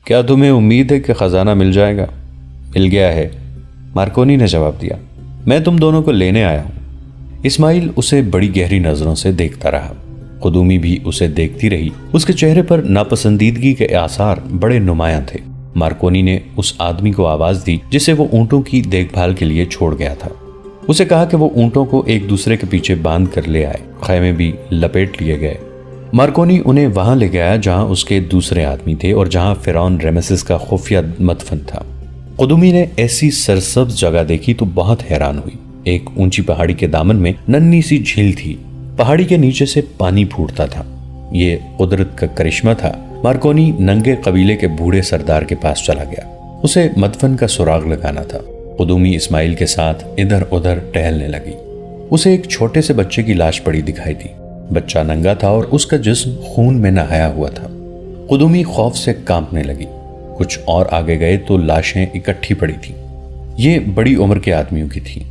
کیا تمہیں امید ہے کہ خزانہ مل جائے گا؟ مل گیا ہے، مارکونی نے جواب دیا۔ میں تم دونوں کو لینے آیا ہوں۔ اسماعیل اسے بڑی گہری نظروں سے دیکھتا رہا۔ قدومی بھی اسے دیکھتی رہی۔ اس کے چہرے پر ناپسندیدگی کے آثار بڑے نمایاں تھے۔ مارکونی نے اس آدمی کو آواز دی جسے وہ اونٹوں کی دیکھ بھال کے لیے چھوڑ گیا تھا۔ اسے کہا کہ وہ اونٹوں کو ایک دوسرے کے پیچھے باندھ کر لے آئے۔ خیمے بھی لپیٹ لیے گئے۔ مارکونی انہیں وہاں لے گیا جہاں اس کے دوسرے آدمی تھے اور جہاں فرعون رمیسس کا خفیہ مدفن تھا۔ قدومی نے ایسی سرسبز جگہ دیکھی تو بہت حیران ہوئی۔ ایک اونچی پہاڑی کے دامن میں ننھی سی جھیل تھی۔ پہاڑی کے نیچے سے پانی پھوٹتا تھا۔ یہ قدرت کا کرشمہ تھا۔ مارکونی ننگے قبیلے کے بوڑھے سردار کے پاس چلا گیا۔ اسے مدفن کا سراغ لگانا تھا۔ قدومی اسماعیل کے ساتھ ادھر ادھر ٹہلنے لگی۔ اسے ایک چھوٹے سے بچے کی لاش پڑی دکھائی دی۔ بچہ ننگا تھا اور اس کا جسم خون میں نہایا ہوا تھا۔ قدومی خوف سے کانپنے لگی۔ کچھ اور آگے گئے تو لاشیں اکٹھی پڑی تھیں۔ یہ بڑی عمر کے آدمیوں کی تھیں۔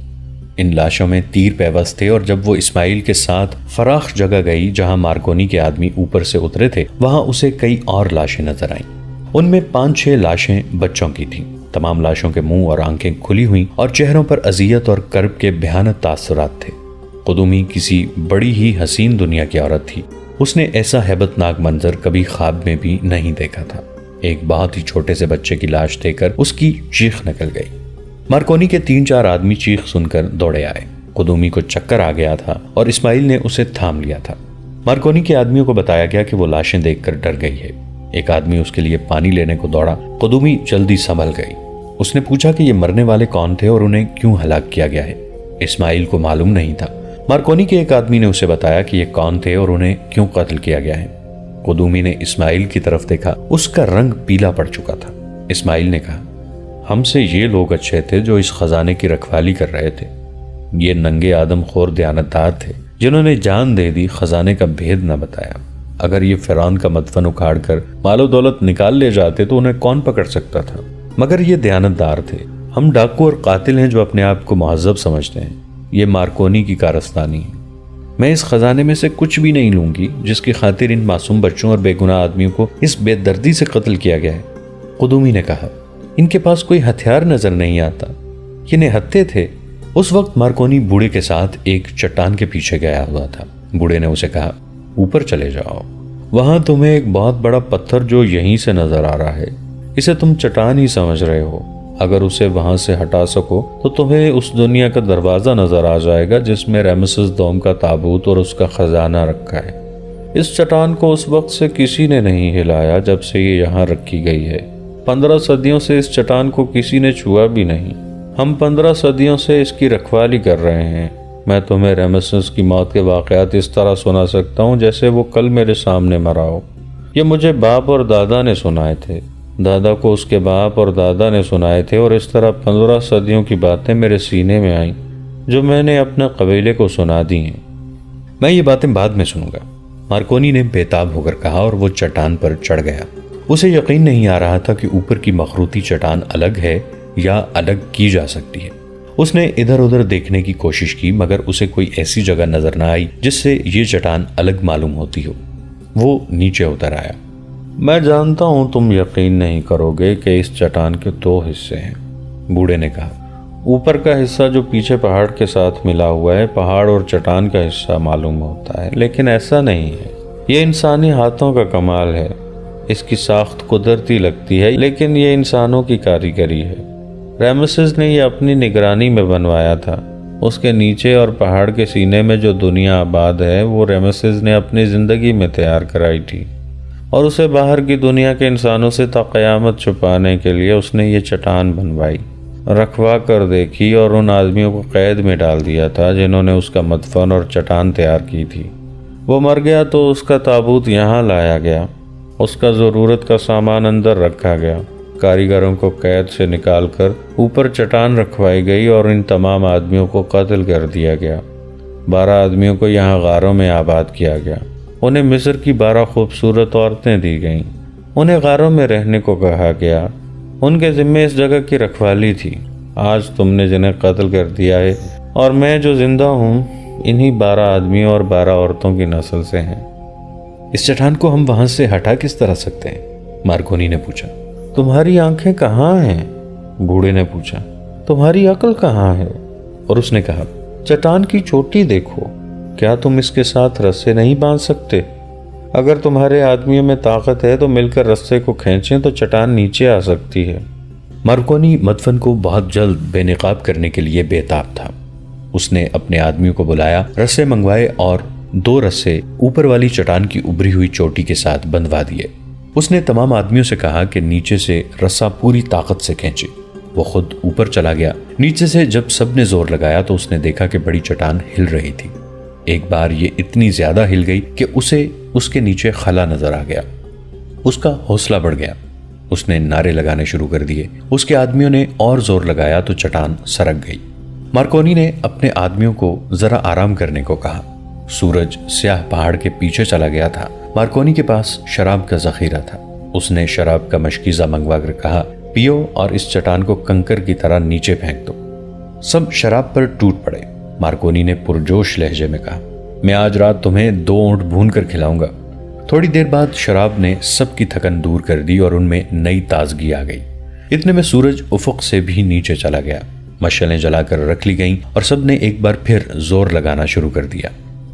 ان لاشوں میں تیر پیوست تھے اور جب وہ اسماعیل کے ساتھ فراخ جگہ گئی جہاں مارکونی کے آدمی اوپر سے اترے تھے، وہاں اسے کئی اور لاشیں نظر آئیں۔ ان میں 5-6 لاشیں بچوں کی تھیں۔ تمام لاشوں کے منہ اور آنکھیں کھلی ہوئیں اور چہروں پر اذیت اور کرب کے بھیانک تاثرات تھے۔ قدومی کسی بڑی ہی حسین دنیا کی عورت تھی۔ اس نے ایسا ہیبت ناک منظر کبھی خواب میں بھی نہیں دیکھا تھا۔ ایک بہت ہی چھوٹے سے بچے کی لاش دیکھ کر اس کی چیخ نکل گئی۔ مارکونی کے 3-4 آدمی چیخ سن کر دوڑے آئے۔ قدومی کو چکر آ گیا تھا اور اسماعیل نے اسے تھام لیا تھا۔ مارکونی کے آدمیوں کو بتایا گیا کہ وہ لاشیں دیکھ کر ڈر گئی ہے۔ ایک آدمی اس کے لیے پانی لینے کو دوڑا۔ قدومی جلدی سنبھل گئی۔ اس نے پوچھا کہ یہ مرنے والے کون تھے اور انہیں کیوں ہلاک کیا گیا ہے۔ اسماعیل کو معلوم نہیں تھا۔ مارکونی کے ایک آدمی نے اسے بتایا کہ یہ کون تھے اور انہیں کیوں قتل کیا گیا ہے۔ قدومی نے اسماعیل کی طرف دیکھا۔ اس کا رنگ پیلا پڑ چکا تھا۔ اسماعیل نے کہا، ہم سے یہ لوگ اچھے تھے جو اس خزانے کی رکھوالی کر رہے تھے۔ یہ ننگے آدم خور دیانتدار تھے جنہوں نے جان دے دی، خزانے کا بھید نہ بتایا۔ اگر یہ فرعون کا مدفن اکھاڑ کر مال و دولت نکال لے جاتے تو انہیں کون پکڑ سکتا تھا؟ مگر یہ دیانتدار تھے۔ ہم ڈاکو اور قاتل ہیں جو اپنے آپ کو مہذب سمجھتے ہیں۔ یہ مارکونی کی کارستانی ہے۔ میں اس خزانے میں سے کچھ بھی نہیں لوں گی جس کی خاطر ان معصوم بچوں اور بے گناہ آدمیوں کو اس بے دردی سے قتل کیا گیا ہے۔ قدومی نے کہا، ان کے پاس کوئی ہتھیار نظر نہیں آتا، یہ نہتے تھے۔ اس وقت مارکونی بوڑھے کے ساتھ ایک چٹان کے پیچھے گیا ہوا تھا۔ بوڑھے نے اسے کہا، اوپر چلے جاؤ، وہاں تمہیں ایک بہت بڑا پتھر جو یہیں سے نظر آ رہا ہے، اسے تم چٹان ہی سمجھ رہے ہو، اگر اسے وہاں سے ہٹا سکو تو تمہیں اس دنیا کا دروازہ نظر آ جائے گا جس میں رمیسس دوم کا تابوت اور اس کا خزانہ رکھا ہے۔ اس چٹان کو اس وقت سے کسی نے نہیں ہلایا جب سے یہ یہاں رکھی گئی ہے۔ 15 صدیوں سے اس چٹان کو کسی نے چھوا بھی نہیں۔ ہم 15 صدیوں سے اس کی رکھوالی کر رہے ہیں۔ میں تمہیں رمیسس کی موت کے واقعات اس طرح سنا سکتا ہوں جیسے وہ کل میرے سامنے مرا ہو۔ یہ مجھے باپ اور دادا نے سنائے تھے، دادا کو اس کے باپ اور دادا نے سنائے تھے، اور اس طرح 15 صدیوں کی باتیں میرے سینے میں آئیں جو میں نے اپنے قبیلے کو سنا دی ہیں۔ میں یہ باتیں بعد میں سنوں گا، مارکونی نے بےتاب ہو کر کہا اور وہ چٹان پر چڑھ گیا۔ اسے یقین نہیں آ رہا تھا کہ اوپر کی مخروطی چٹان الگ ہے یا الگ کی جا سکتی ہے۔ اس نے ادھر ادھر دیکھنے کی کوشش کی مگر اسے کوئی ایسی جگہ نظر نہ آئی جس سے یہ چٹان الگ معلوم ہوتی ہو۔ وہ نیچے اتر آیا۔ میں جانتا ہوں تم یقین نہیں کرو گے کہ اس چٹان کے 2 حصے ہیں، بوڑھے نے کہا۔ اوپر کا حصہ جو پیچھے پہاڑ کے ساتھ ملا ہوا ہے پہاڑ اور چٹان کا حصہ معلوم ہوتا ہے، لیکن ایسا نہیں ہے۔ یہ انسانی ہاتھوں کا کمال ہے۔ اس کی ساخت قدرتی لگتی ہے لیکن یہ انسانوں کی کاریگری ہے۔ رمیسس نے یہ اپنی نگرانی میں بنوایا تھا۔ اس کے نیچے اور پہاڑ کے سینے میں جو دنیا آباد ہے وہ رمیسس نے اپنی زندگی میں تیار کرائی تھی، اور اسے باہر کی دنیا کے انسانوں سے تا قیامت چھپانے کے لیے اس نے یہ چٹان بنوائی، رکھوا کر دیکھی اور ان آدمیوں کو قید میں ڈال دیا تھا جنہوں نے اس کا مدفن اور چٹان تیار کی تھی۔ وہ مر گیا تو اس کا تابوت یہاں لایا گیا، اس کا ضرورت کا سامان اندر رکھا گیا، کاریگروں کو قید سے نکال کر اوپر چٹان رکھوائی گئی اور ان تمام آدمیوں کو قتل کر دیا گیا۔ 12 آدمیوں کو یہاں غاروں میں آباد کیا گیا۔ انہیں مصر کی 12 خوبصورت عورتیں دی گئیں۔ انہیں غاروں میں رہنے کو کہا گیا۔ ان کے ذمے اس جگہ کی رکھوالی تھی۔ آج تم نے جنہیں قتل کر دیا ہے اور میں جو زندہ ہوں انہی 12 آدمیوں اور 12 عورتوں کی نسل سے ہیں۔ اس چٹان کو ہم وہاں سے ہٹا کس طرح سکتے ہیں؟ مارکونی نے پوچھا۔ تمہاری آنکھیں کہاں ہیں؟ بوڑھے نے پوچھا۔ تمہاری عقل کہاں ہے؟ اور اس نے کہا، چٹان کی چوٹی دیکھو، کیا تم اس کے ساتھ رسے نہیں باندھ سکتے؟ اگر تمہارے آدمیوں میں طاقت ہے تو مل کر رسے کو کھینچیں تو چٹان نیچے آ سکتی ہے۔ مارکونی مدفن کو بہت جلد بے نقاب کرنے کے لیے بے تاب تھا۔ اس نے اپنے آدمیوں کو بلایا، رسے منگوائے اور 2 رسے اوپر والی چٹان کی ابری ہوئی چوٹی کے ساتھ بندھوا دیے۔ اس نے تمام آدمیوں سے کہا کہ نیچے سے رسا پوری طاقت سے کھینچے۔ وہ خود اوپر چلا گیا۔ نیچے سے جب سب نے زور لگایا تو اس نے دیکھا کہ بڑی چٹان ہل رہی تھی۔ ایک بار یہ اتنی زیادہ ہل گئی کہ اسے اس کے نیچے خلا نظر آ گیا۔ اس کا حوصلہ بڑھ گیا۔ اس نے نعرے لگانے شروع کر دیے۔ اس کے آدمیوں نے اور زور لگایا تو چٹان سرک گئی۔ مارکونی نے اپنے آدمیوں کو ذرا آرام کرنے کو کہا۔ سورج سیاہ پہاڑ کے پیچھے چلا گیا تھا۔ مارکونی کے پاس شراب کا ذخیرہ تھا۔ اس نے شراب کا مشکیزہ منگوا کر کہا، پیو اور اس چٹان کو کنکر کی طرح نیچے پھینک دو۔ سب شراب پر ٹوٹ پڑے۔ مارکونی نے پرجوش لہجے میں کہا، میں آج رات تمہیں 2 اونٹ بھون کر کھلاؤں گا۔ تھوڑی دیر بعد شراب نے سب کی تھکن دور کر دی اور ان میں نئی تازگی آ گئی۔ اتنے میں سورج افق سے بھی نیچے چلا گیا۔ مشعلیں جلا کر رکھ لی گئیں اور سب نے ایک بار پھر زور لگانا شروع کر دیا۔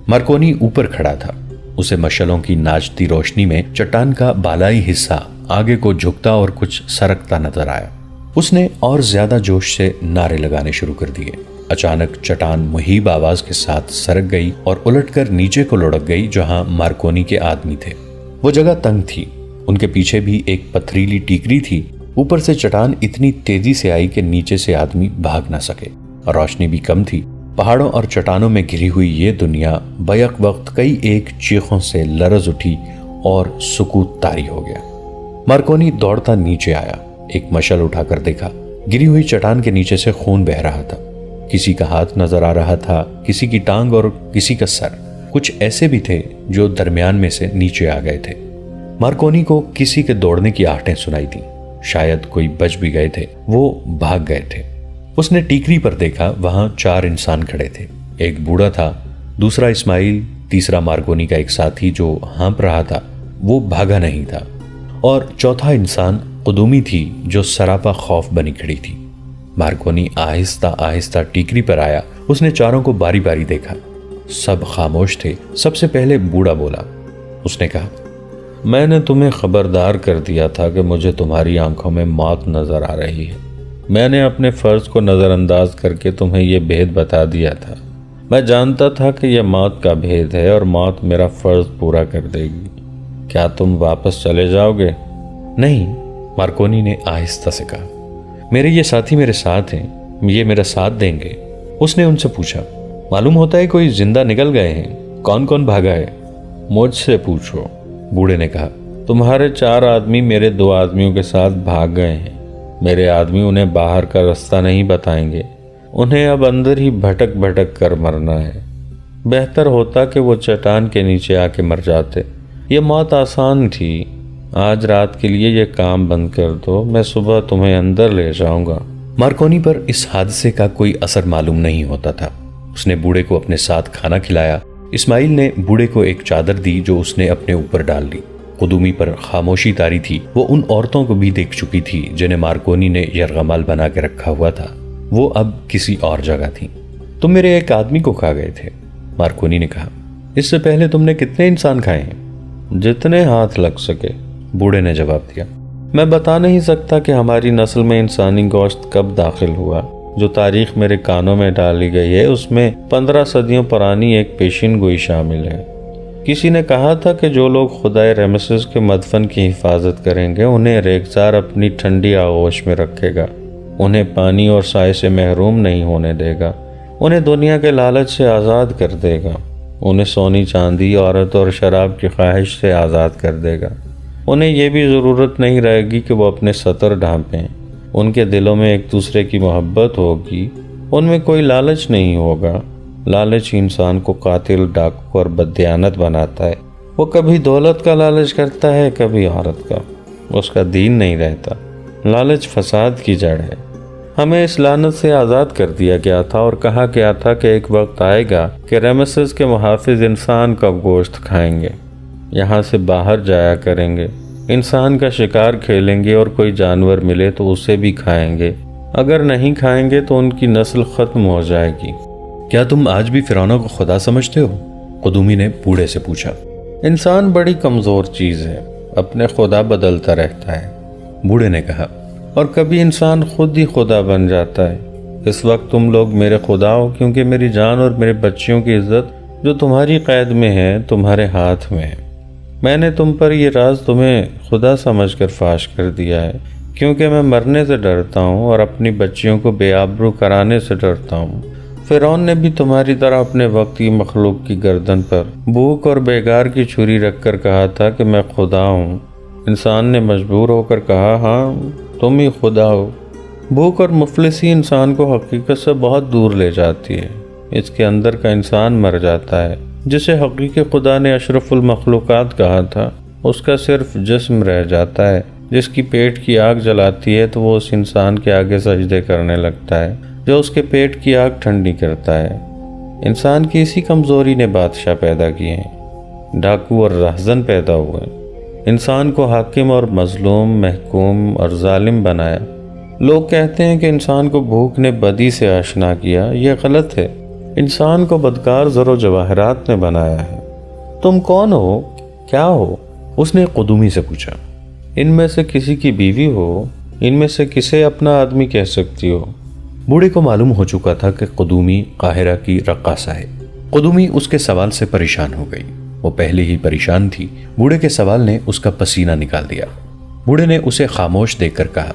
مارکونی اوپر کھڑا تھا۔ اسے مشعلوں کی ناچتی روشنی میں چٹان کا بالائی حصہ آگے کو جھکتا اور کچھ سرکتا نظر آیا۔ اس نے اور زیادہ جوش سے نعرے لگانے شروع کر دیے۔ اچانک چٹان مہیب آواز کے ساتھ سرک گئی اور الٹ کر نیچے کو لڑک گئی جہاں مارکونی کے آدمی تھے۔ وہ جگہ تنگ تھی۔ ان کے پیچھے بھی ایک پتھریلی ٹیکری تھی۔ اوپر سے چٹان اتنی تیزی سے آئی کہ نیچے سے آدمی بھاگ نہ سکے۔ روشنی بھی کم تھی۔ پہاڑوں اور چٹانوں میں گھری ہوئی یہ دنیا بیک وقت کئی ایک چیخوں سے لرز اٹھی اور سکوت طاری ہو گیا۔ مارکونی دوڑتا نیچے آیا۔ ایک مشعل اٹھا کر دیکھا، گری ہوئی چٹان کے نیچے سے خون بہہ رہا تھا۔ کسی کا ہاتھ نظر آ رہا تھا، کسی کی ٹانگ اور کسی کا سر۔ کچھ ایسے بھی تھے جو درمیان میں سے نیچے آ گئے تھے۔ مارکونی کو کسی کے دوڑنے کی آہٹیں سنائی تھیں۔ شاید کوئی بچ بھی گئے تھے، وہ بھاگ گئے تھے۔ اس نے ٹیکری پر دیکھا، وہاں 4 انسان کھڑے تھے۔ ایک بوڑھا تھا، دوسرا اسماعیل، تیسرا مارکونی کا ایک ساتھی جو ہانپ رہا تھا، وہ بھاگا نہیں تھا، اور چوتھا انسان قدومی تھی جو سراپا خوف بنی کھڑی تھی۔ مارکونی آہستہ آہستہ ٹیکری پر آیا۔ اس نے چاروں کو باری باری دیکھا۔ سب خاموش تھے۔ سب سے پہلے بوڑھا بولا۔ اس نے کہا، میں نے تمہیں خبردار کر دیا تھا کہ مجھے تمہاری آنکھوں میں موت نظر آ رہی ہے۔ میں نے اپنے فرض کو نظر انداز کر کے تمہیں یہ بھید بتا دیا تھا۔ میں جانتا تھا کہ یہ موت کا بھید ہے اور موت میرا فرض پورا کر دے گی۔ کیا تم واپس چلے جاؤ گے؟ نہیں، مارکونی نے آہستہ سے کہا، میرے یہ ساتھی میرے ساتھ ہیں، یہ میرا ساتھ دیں گے۔ اس نے ان سے پوچھا، معلوم ہوتا ہے کوئی زندہ نکل گئے ہیں؟ کون کون بھاگا ہے؟ مجھ سے پوچھو، بوڑھے نے کہا۔ تمہارے 4 آدمی میرے 2 آدمیوں کے ساتھ بھاگ گئے ہیں۔ میرے آدمی انہیں باہر کا راستہ نہیں بتائیں گے۔ انہیں اب اندر ہی بھٹک بھٹک کر مرنا ہے۔ بہتر ہوتا کہ وہ چٹان کے نیچے آ کے مر جاتے۔ یہ موت آسان تھی۔ آج رات کے لیے یہ کام بند کر دو، میں صبح تمہیں اندر لے جاؤں گا۔ مارکونی پر اس حادثے کا کوئی اثر معلوم نہیں ہوتا تھا۔ اس نے بوڑھے کو اپنے ساتھ کھانا کھلایا۔ اسماعیل نے بوڑھے کو ایک چادر دی جو اس نے اپنے اوپر ڈال لی۔ قدومی پر خاموشی طاری تھی۔ وہ ان عورتوں کو بھی دیکھ چکی تھی جنہیں مارکونی نے یرغمال بنا کے رکھا ہوا تھا۔ وہ اب کسی اور جگہ تھی۔ تم میرے ایک آدمی کو کھا گئے تھے، مارکونی نے کہا۔ اس سے پہلے تم نے کتنے انسان کھائے ہیں؟ جتنے ہاتھ لگ سکے، بوڑھے نے جواب دیا۔ میں بتا نہیں سکتا کہ ہماری نسل میں انسانی گوشت کب داخل ہوا۔ جو تاریخ میرے کانوں میں ڈالی گئی ہے اس میں 15 صدیوں پرانی ایک پیشین گوئی شامل ہے۔ کسی نے کہا تھا کہ جو لوگ خدائے رمسس کے مدفن کی حفاظت کریں گے انہیں ریگزار اپنی ٹھنڈی آغوش میں رکھے گا، انہیں پانی اور سائے سے محروم نہیں ہونے دے گا، انہیں دنیا کے لالچ سے آزاد کر دے گا، انہیں سونی چاندی، عورت اور شراب کی خواہش سے آزاد کر دے گا۔ انہیں یہ بھی ضرورت نہیں رہے گی کہ وہ اپنے سطر ڈھانپیں۔ ان کے دلوں میں ایک دوسرے کی محبت ہوگی، ان میں کوئی لالچ نہیں ہوگا۔ لالچ انسان کو قاتل، ڈاکو اور بددیانت بناتا ہے۔ وہ کبھی دولت کا لالچ کرتا ہے، کبھی عورت کا۔ اس کا دین نہیں رہتا۔ لالچ فساد کی جڑ ہے۔ ہمیں اس لعنت سے آزاد کر دیا گیا تھا اور کہا گیا تھا کہ ایک وقت آئے گا کہ رمسس کے محافظ انسان کا گوشت کھائیں گے، یہاں سے باہر جایا کریں گے، انسان کا شکار کھیلیں گے اور کوئی جانور ملے تو اسے بھی کھائیں گے، اگر نہیں کھائیں گے تو ان کی نسل ختم ہو جائے گی۔ کیا تم آج بھی فرعونوں کو خدا سمجھتے ہو؟ قدومی نے بوڑھے سے پوچھا۔ انسان بڑی کمزور چیز ہے، اپنے خدا بدلتا رہتا ہے، بوڑھے نے کہا۔ اور کبھی انسان خود ہی خدا بن جاتا ہے۔ اس وقت تم لوگ میرے خدا ہو کیونکہ میری جان اور میرے بچیوں کی عزت جو تمہاری قید میں ہے تمہارے ہاتھ میں ہے۔ میں نے تم پر یہ راز تمہیں خدا سمجھ کر فاش کر دیا ہے، کیونکہ میں مرنے سے ڈرتا ہوں اور اپنی بچیوں کو بے آبرو کرانے سے ڈرتا ہوں۔ فرعون نے بھی تمہاری طرح اپنے وقت کی مخلوق کی گردن پر بھوک اور بیگار کی چھری رکھ کر کہا تھا کہ میں خدا ہوں۔ انسان نے مجبور ہو کر کہا ہاں تم ہی خدا ہو۔ بھوک اور مفلسی انسان کو حقیقت سے بہت دور لے جاتی ہے۔ اس کے اندر کا انسان مر جاتا ہے، جسے حقیقی خدا نے اشرف المخلوقات کہا تھا۔ اس کا صرف جسم رہ جاتا ہے، جس کی پیٹ کی آگ جلاتی ہے تو وہ اس انسان کے آگے سجدے کرنے لگتا ہے جو اس کے پیٹ کی آگ ٹھنڈی کرتا ہے۔ انسان کی اسی کمزوری نے بادشاہ پیدا کیے ہیں، ڈاکو اور رہزن پیدا ہوئے۔ انسان کو حاکم اور مظلوم، محکوم اور ظالم بنایا۔ لوگ کہتے ہیں کہ انسان کو بھوک نے بدی سے آشنا کیا، یہ غلط ہے۔ انسان کو بدکار زر و جواہرات نے بنایا ہے۔ تم کون ہو؟ کیا ہو؟ اس نے قدومی سے پوچھا۔ ان میں سے کسی کی بیوی ہو؟ ان میں سے کسے اپنا آدمی کہہ سکتی ہو؟ بوڑھے کو معلوم ہو چکا تھا کہ قدومی قاہرہ کی رقاصہ ہے۔ قدومی اس کے سوال سے پریشان ہو گئی۔ وہ پہلے ہی پریشان تھی، بوڑھے کے سوال نے اس کا پسینہ نکال دیا۔ بوڑھے نے اسے خاموش دیکھ کر کہا،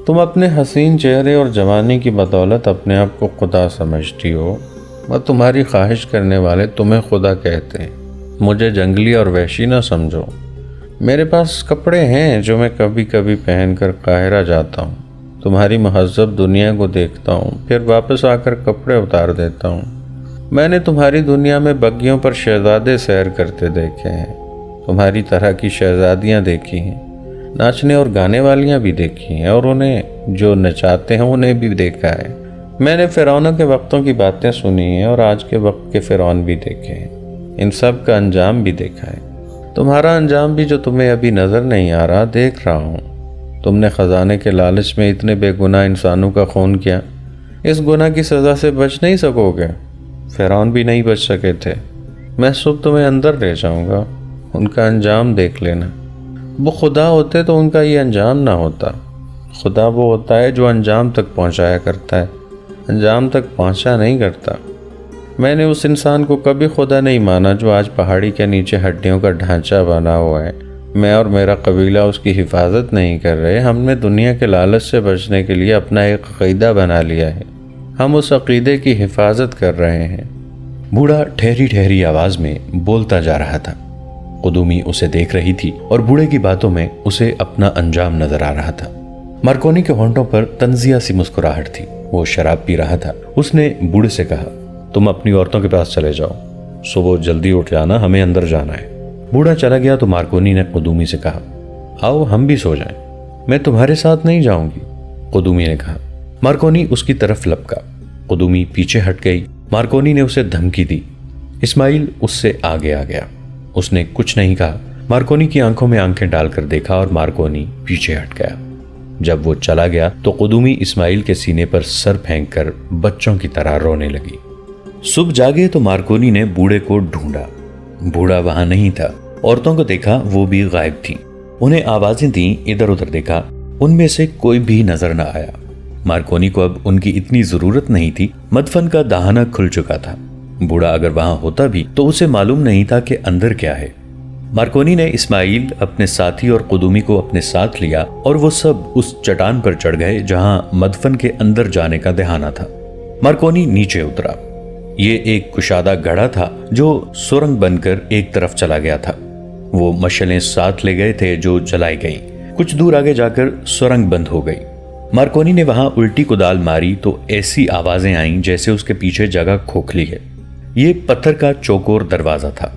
تم اپنے حسین چہرے اور جوانی کی بدولت اپنے آپ کو خدا سمجھتی ہو، اور تمہاری خواہش کرنے والے تمہیں خدا کہتے ہیں۔ مجھے جنگلی اور وحشی نہ سمجھو۔ میرے پاس کپڑے ہیں جو میں کبھی کبھی پہن کر قاہرہ جاتا ہوں، تمہاری مہذب دنیا کو دیکھتا ہوں، پھر واپس آ کر کپڑے اتار دیتا ہوں۔ میں نے تمہاری دنیا میں بگیوں پر شہزادے سیر کرتے دیکھے ہیں، تمہاری طرح کی شہزادیاں دیکھی ہیں، ناچنے اور گانے والیاں بھی دیکھی ہیں، اور انہیں جو نچاتے ہیں انہیں بھی دیکھا ہے۔ میں نے فرعونوں کے وقتوں کی باتیں سنی ہیں اور آج کے وقت کے فرعون بھی دیکھے ہیں، ان سب کا انجام بھی دیکھا ہے۔ تمہارا انجام بھی جو تمہیں ابھی نظر نہیں آ رہا دیکھ رہا ہوں۔ تم نے خزانے کے لالچ میں اتنے بے گناہ انسانوں کا خون کیا، اس گناہ کی سزا سے بچ نہیں سکو گے۔ فرعون بھی نہیں بچ سکے تھے۔ میں صبح تمہیں اندر لے جاؤں گا، ان کا انجام دیکھ لینا۔ وہ خدا ہوتے تو ان کا یہ انجام نہ ہوتا۔ خدا وہ ہوتا ہے جو انجام تک پہنچایا کرتا ہے، انجام تک پہنچا نہیں کرتا۔ میں نے اس انسان کو کبھی خدا نہیں مانا جو آج پہاڑی کے نیچے ہڈیوں کا ڈھانچہ بنا ہوا ہے۔ میں اور میرا قبیلہ اس کی حفاظت نہیں کر رہے۔ ہم نے دنیا کے لالچ سے بچنے کے لیے اپنا ایک عقیدہ بنا لیا ہے، ہم اس عقیدے کی حفاظت کر رہے ہیں۔ بوڑھا ٹھہری ٹھہری آواز میں بولتا جا رہا تھا۔ قدومی اسے دیکھ رہی تھی اور بوڑھے کی باتوں میں اسے اپنا انجام نظر آ رہا تھا۔ مارکونی کے ہونٹوں پر تنزیہ سی مسکراہٹ تھی، وہ شراب پی رہا تھا۔ اس نے بوڑھے سے کہا، تم اپنی عورتوں کے پاس چلے جاؤ، صبح جلدی اٹھ جانا، ہمیں اندر جانا ہے۔ بوڑھا چلا گیا تو مارکونی نے قدومی سے کہا، آؤ ہم بھی سو جائیں۔ میں تمہارے ساتھ نہیں جاؤں گی، قدومی نے کہا۔ مارکونی اس کی طرف لپکا، قدومی پیچھے ہٹ گئی۔ مارکونی نے اسے دھمکی دی۔ اسماعیل اس سے آگے آ گیا۔ اس نے کچھ نہیں کہا، مارکونی کی آنکھوں میں آنکھیں ڈال کر دیکھا اور مارکونی پیچھے ہٹ گیا۔ جب وہ چلا گیا تو قدومی اسماعیل کے سینے پر سر پھینک کر بچوں کی طرح رونے لگی۔ صبح جاگے تو مارکونی نے بوڑھے کو ڈھونڈا، بوڑھا وہاں نہیں تھا۔ عورتوں کو دیکھا، وہ بھی غائب تھیں۔ انہیں آوازیں دیں، ادھر ادھر دیکھا، ان میں سے کوئی بھی نظر نہ آیا۔ مارکونی کو اب ان کی اتنی ضرورت نہیں تھی، مدفن کا دہانہ کھل چکا تھا۔ بوڑھا اگر وہاں ہوتا بھی تو اسے معلوم نہیں تھا کہ اندر کیا ہے۔ مارکونی نے اسماعیل، اپنے ساتھی اور قدومی کو اپنے ساتھ لیا اور وہ سب اس چٹان پر چڑھ گئے جہاں مدفن کے اندر جانے کا دہانہ تھا۔ مارکونی نیچے اترا۔ یہ ایک کشادہ گڑھا تھا جو سرنگ بن کر ایک طرف چلا گیا تھا۔ وہ مشعلیں ساتھ لے گئے تھے جو جلائی گئیں۔ کچھ دور آگے جا کر سرنگ بند ہو گئی۔ مارکونی نے وہاں الٹی کدال ماری تو ایسی آوازیں آئیں جیسے اس کے پیچھے جگہ کھوکھلی ہے۔ یہ پتھر کا چوکور دروازہ تھا،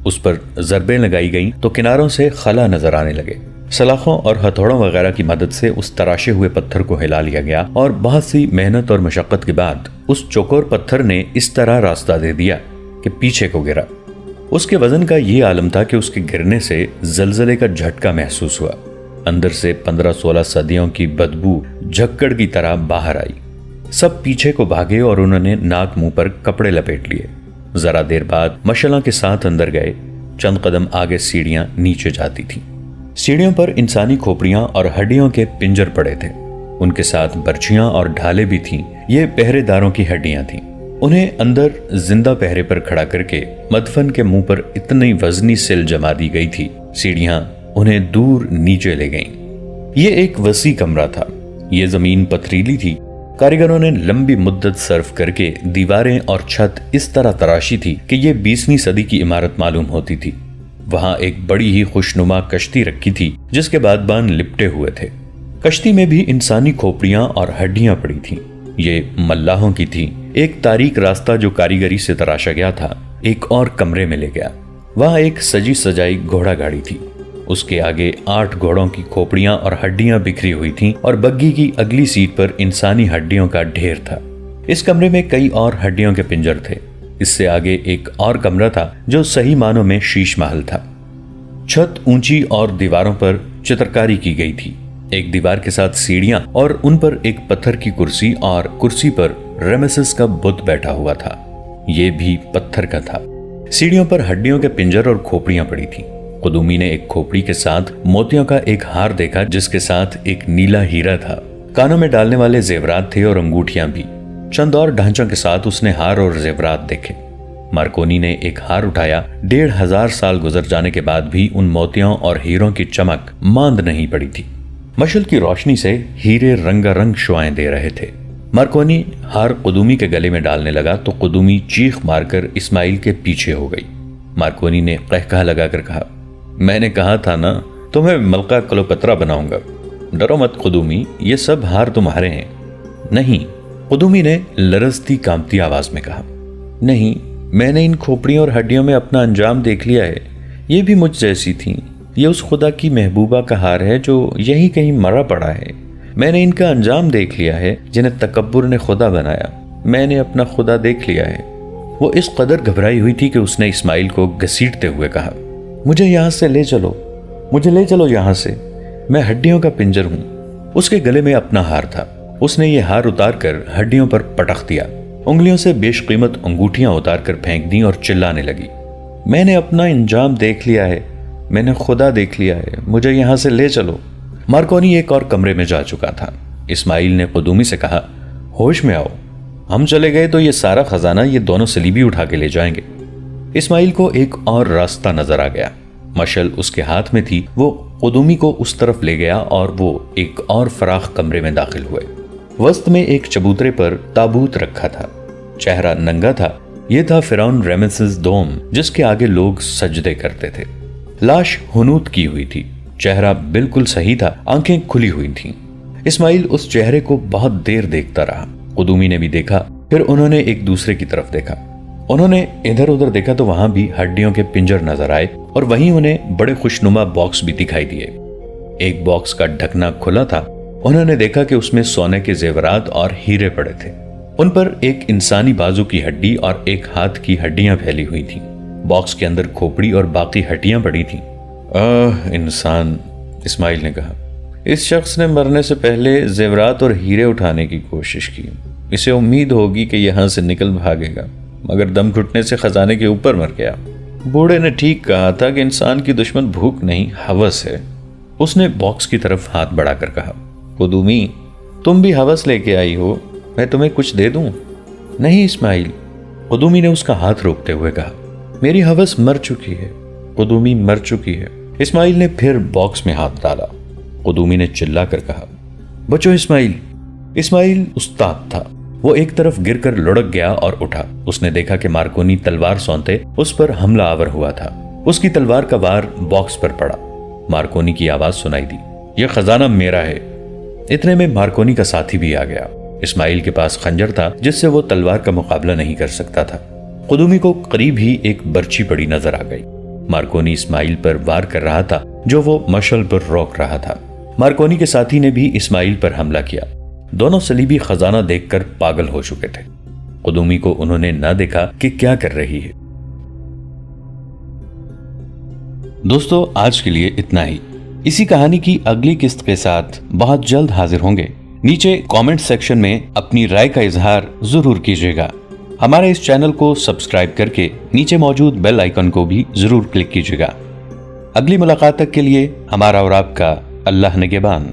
اس پر ضربیں لگائی گئیں تو کناروں سے خلا نظر آنے لگے۔ سلاخوں اور ہتھوڑوں وغیرہ کی مدد سے اس تراشے ہوئے پتھر کو ہلا لیا گیا اور بہت سی محنت اور مشقت کے بعد اس چوکور پتھر نے اس طرح راستہ دے دیا کہ پیچھے کو گرا۔ اس کے وزن کا یہ عالم تھا کہ اس کے گرنے سے زلزلے کا جھٹکا محسوس ہوا۔ اندر سے 15-16 صدیوں کی بدبو جھکڑ کی طرح باہر آئی۔ سب پیچھے کو بھاگے اور انہوں نے ناک منہ پر کپڑے لپیٹ لیے۔ ذرا دیر بعد مشعلوں کے ساتھ اندر گئے۔ چند قدم آگے سیڑھیاں نیچے جاتی تھیں۔ سیڑھیوں پر انسانی کھوپڑیاں اور ہڈیوں کے پنجر پڑے تھے۔ ان کے ساتھ برچیاں اور ڈھالے بھی تھیں۔ یہ پہرے داروں کی ہڈیاں تھیں۔ انہیں اندر زندہ پہرے پر کھڑا کر کے مدفن کے منہ پر اتنی وزنی سل جما دی گئی تھی، سیڑھیاں انہیں دور نیچے لے گئیں۔ یہ ایک وسیع کمرہ تھا۔ یہ زمین پتھریلی تھی۔ کاریگروں نے لمبی مدت صرف کر کے دیواریں اور چھت اس طرح تراشی تھی کہ یہ 20ویں صدی کی عمارت معلوم ہوتی تھی۔ وہاں ایک بڑی ہی خوشنما کشتی رکھی تھی جس کے بادبان لپٹے ہوئے تھے۔ کشتی میں بھی انسانی کھوپڑیاں اور ہڈیاں پڑی تھیں۔ یہ ملاحوں کی تھی۔ ایک تاریک راستہ جو کاریگری سے تراشا گیا تھا ایک اور کمرے میں لے گیا۔ وہاں ایک سجی سجائی گھوڑا گاڑی تھی۔ اس کے آگے 8 گھوڑوں کی کھوپڑیاں اور ہڈیاں بکھری ہوئی تھیں اور بگی کی اگلی سیٹ پر انسانی ہڈیوں کا ڈھیر تھا۔ اس کمرے میں کئی اور ہڈیوں کے پنجر تھے۔ اس سے آگے ایک اور کمرہ تھا جو صحیح معنوں میں شیش محل تھا۔ چھت اونچی اور دیواروں پر چترکاری کی گئی تھی۔ ایک دیوار کے ساتھ سیڑھیاں اور ان پر ایک پتھر کی کرسی اور کرسی پر ریمیسس کا بت بیٹھا ہوا تھا۔ یہ بھی پتھر کا تھا۔ سیڑھیوں پر ہڈیوں کے پنجر اور کھوپڑیاں پڑی تھیں۔ قدومی نے ایک کھوپڑی کے ساتھ موتیوں کا ایک ہار دیکھا جس کے ساتھ ایک نیلا ہیرا تھا۔ کانوں میں ڈالنے والے زیورات تھے اور انگوٹھیاں بھی۔ چند اور ڈھانچوں کے ساتھ اس نے ہار اور زیورات دیکھے۔ مارکونی نے ایک ہار اٹھایا۔ 1500 سال گزر جانے کے بعد بھی ان موتیوں اور ہیروں کی چمک ماند نہیں پڑی تھی۔ مشعل کی روشنی سے ہیرے رنگا رنگ شعائیں دے رہے تھے۔ مارکونی ہار قدومی کے گلے میں ڈالنے لگا تو قدومی چیخ مار کر اسماعیل کے پیچھے ہو گئی۔ مارکونی نے قہقہہ لگا کر کہا، میں نے کہا تھا نا تمہیں ملکہ کلوپترا بناؤں گا۔ ڈرو مت قدومی، یہ سب ہار تمہارے ہیں۔ نہیں، قدومی نے لرزتی کانپتی آواز میں کہا، نہیں، میں نے ان کھوپڑیوں اور ہڈیوں میں اپنا انجام دیکھ لیا ہے۔ یہ بھی مجھ جیسی تھیں۔ یہ اس خدا کی محبوبہ کا ہار ہے جو یہی کہیں مرا پڑا ہے۔ میں نے ان کا انجام دیکھ لیا ہے جنہیں تکبر نے خدا بنایا۔ میں نے اپنا خدا دیکھ لیا ہے۔ وہ اس قدر گھبرائی ہوئی تھی کہ اس نے اسماعیل کو گھسیٹتے ہوئے کہا، مجھے یہاں سے لے چلو، مجھے لے چلو یہاں سے، میں ہڈیوں کا پنجر ہوں۔ اس کے گلے میں اپنا ہار تھا۔ اس نے یہ ہار اتار کر ہڈیوں پر پٹخ دیا، انگلیوں سے بیش قیمت انگوٹھیاں اتار کر پھینک دیں اور چلانے لگی، میں نے اپنا انجام دیکھ لیا ہے، میں نے خدا دیکھ لیا ہے، مجھے یہاں سے لے چلو۔ مارکونی ایک اور کمرے میں جا چکا تھا۔ اسماعیل نے قدومی سے کہا، ہوش میں آؤ، ہم چلے گئے تو یہ سارا خزانہ یہ دونوں سلیبی اٹھا کے لے جائیں گے۔ اسماعیل کو ایک اور راستہ نظر آ گیا۔ مشعل اس کے ہاتھ میں تھی۔ وہ قدومی کو اس طرف لے گیا اور وہ ایک اور فراخ کمرے میں داخل ہوئے۔ وسط میں ایک چبوترے پر تابوت رکھا تھا۔ چہرہ ننگا تھا۔ یہ تھا فرعون ریمیسس دوم جس کے آگے لوگ سجدے کرتے تھے۔ لاش ہنوت کی ہوئی تھی۔ چہرہ بالکل صحیح تھا، آنکھیں کھلی ہوئی تھیں۔ اسماعیل اس چہرے کو بہت دیر دیکھتا رہا۔ قدومی نے بھی دیکھا، پھر انہوں نے ایک دوسرے کی طرف دیکھا۔ انہوں نے ادھر ادھر دیکھا تو وہاں بھی ہڈیوں کے پنجر نظر آئے اور وہیں انہیں بڑے خوشنما باکس بھی دکھائی دیے۔ ایک باکس کا ڈھکنا کھلا تھا۔ انہوں نے دیکھا کہ اس میں سونے کے زیورات اور ہیرے پڑے تھے۔ ان پر ایک انسانی بازو کی ہڈی اور ایک ہاتھ کی ہڈیاں پھیلی ہوئی تھیں۔ باکس کے اندر کھوپڑی اور باقی ہڈیاں پڑی تھیں۔ انسان، اسماعیل نے کہا، اس شخص نے مرنے سے پہلے زیورات اور ہیرے اٹھانے کی کوشش کی۔ اسے امید ہوگی کہ یہاں سے نکل بھاگے گا، مگر دم گھٹنے سے خزانے کے اوپر مر گیا۔ بوڑھے نے ٹھیک کہا تھا کہ انسان کی دشمن بھوک نہیں، ہوس ہے۔ اس نے باکس کی طرف ہاتھ بڑھا کر کہا، قدومی، تم بھی ہوس لے کے آئی ہو، میں تمہیں کچھ دے دوں؟ نہیں اسماعیل، قدومی نے اس کا ہاتھ روکتے ہوئے کہا، میری ہوس مر چکی ہے، قدومی مر چکی ہے۔ اسماعیل نے پھر باکس میں ہاتھ ڈالا۔ قدومی نے چلا کر کہا، بچو اسماعیل۔ اسماعیل استاد تھا۔ وہ ایک طرف گر کر لڑک گیا اور اٹھا۔ اس نے دیکھا کہ مارکونی تلوار سونتے اس پر حملہ آور ہوا تھا۔ اس کی تلوار کا وار باکس پر پڑا۔ مارکونی کی آواز سنائی دی، یہ خزانہ میرا ہے۔ اتنے میں مارکونی کا ساتھی بھی آ گیا۔ اسماعیل کے پاس خنجر تھا جس سے وہ تلوار کا مقابلہ نہیں کر سکتا تھا۔ قدومی کو قریب ہی ایک برچی پڑی نظر آ گئی۔ مارکونی اسماعیل پر وار کر رہا تھا جو وہ مشعل پر روک رہا تھا۔ مارکونی کے ساتھی نے بھی اسماعیل پر حملہ کیا۔ دونوں صلیبی خزانہ دیکھ کر پاگل ہو چکے تھے۔ قدومی کو انہوں نے نہ دیکھا کہ کیا کر رہی ہے۔ دوستو آج کے لیے اتنا ہی. اسی کہانی کی اگلی قسط کے ساتھ بہت جلد حاضر ہوں گے. نیچے کامنٹ سیکشن میں اپنی رائے کا اظہار ضرور کیجیے گا. ہمارے اس چینل کو سبسکرائب کر کے نیچے موجود بیل آئیکن کو بھی ضرور کلک کیجیے گا. اگلی ملاقات تک کے لیے ہمارا اور آپ کا اللہ نگہبان.